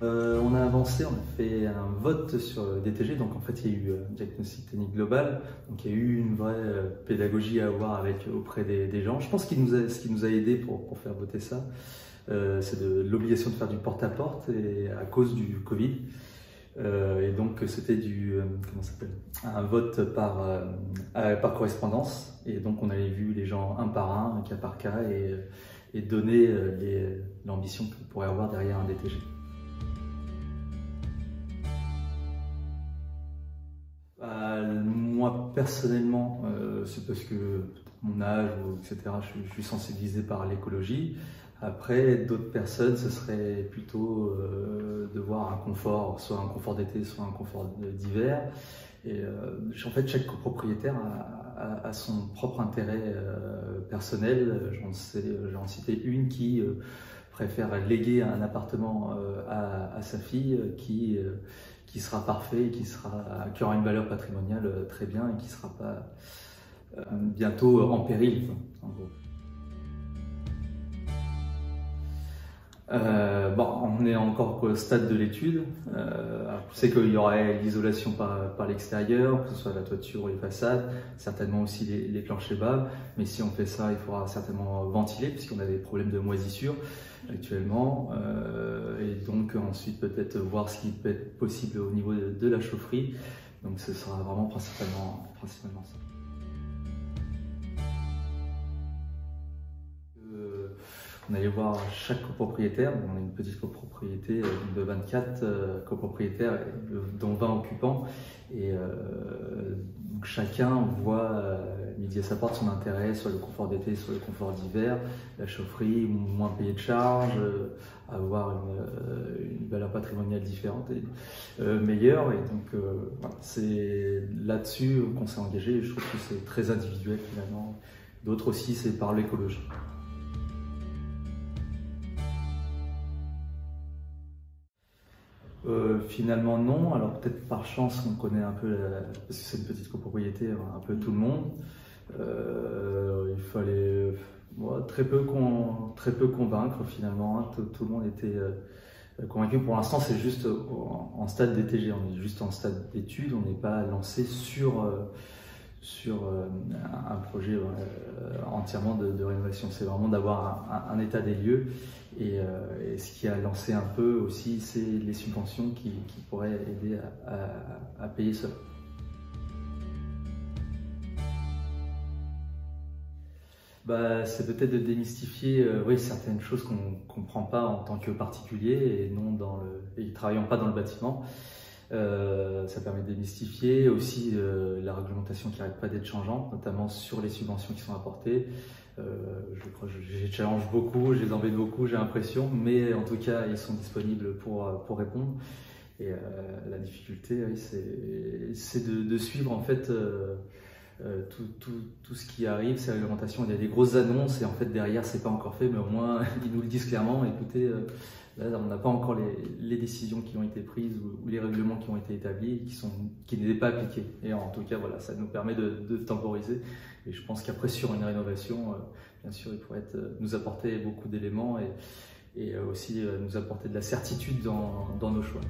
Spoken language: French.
On a avancé, on a fait un vote sur le DTG, donc en fait il y a eu un diagnostic technique global, donc il y a eu une vraie pédagogie à avoir auprès des gens. Je pense ce qui nous a aidé pour faire voter ça, c'est de l'obligation de faire du porte-à-porte et à cause du Covid. Et donc c'était comment ça s'appelle, un vote par correspondance, et donc on avait vu les gens un par un, cas par cas, et donner l'ambition qu'on pourrait avoir derrière un DTG. Moi personnellement, c'est parce que mon âge, etc., je suis sensibilisé par l'écologie. Après, d'autres personnes, ce serait plutôt de voir un confort, soit un confort d'été, soit un confort d'hiver. Et en fait, chaque copropriétaire a son propre intérêt personnel. J'en citais une qui préfère léguer un appartement à sa fille, qui sera parfait, qui aura une valeur patrimoniale très bien, et qui ne sera pas bientôt en péril, quoi, en gros. Bon, on est encore au stade de l'étude. Je sais qu'il y aurait l'isolation par l'extérieur, que ce soit la toiture ou les façades, certainement aussi les planchers bas. Mais si on fait ça, il faudra certainement ventiler, puisqu'on a des problèmes de moisissure actuellement. Et donc ensuite peut-être voir ce qui peut être possible au niveau de la chaufferie. Donc ce sera vraiment principalement ça. On allait voir chaque copropriétaire. On a une petite copropriété de 24 copropriétaires, dont 20 occupants. Et donc chacun voit midi à sa porte son intérêt, soit le confort d'été, soit le confort d'hiver, la chaufferie, moins payer de charges, avoir une valeur patrimoniale différente et meilleure. Et donc voilà, c'est là-dessus qu'on s'est engagé. Et je trouve que c'est très individuel finalement. D'autres aussi, c'est par l'écologie. Finalement non, alors peut-être par chance on connaît un peu, parce que c'est une petite copropriété, un peu tout le monde. Il fallait très peu convaincre finalement, hein. Tout le monde était convaincu. Pour l'instant c'est juste en stade DTG, on est juste en stade d'étude, on n'est pas lancé sur un projet entièrement de rénovation. C'est vraiment d'avoir un état des lieux, et ce qui a lancé un peu aussi, c'est les subventions qui pourraient aider à payer cela. Bah, c'est peut-être de démystifier oui, certaines choses qu'on ne comprend pas en tant que particulier et non et travaillant pas dans le bâtiment. Ça permet de démystifier aussi la réglementation qui n'arrête pas d'être changeante, notamment sur les subventions qui sont apportées. Je crois que j'ai challenge beaucoup, je les embête beaucoup, j'ai l'impression, mais en tout cas ils sont disponibles pour répondre. Et la difficulté, oui, c'est de suivre en fait tout ce qui arrive, ces réglementations. Il y a des grosses annonces et en fait derrière c'est pas encore fait, mais au moins ils nous le disent clairement. Écoutez, là on n'a pas encore les décisions qui ont été prises ou les règlements qui ont été établis et qui n'étaient pas appliqués. Et en tout cas voilà, ça nous permet de temporiser. Et je pense qu'après sur une rénovation, bien sûr il pourrait nous apporter beaucoup d'éléments et aussi nous apporter de la certitude dans nos choix.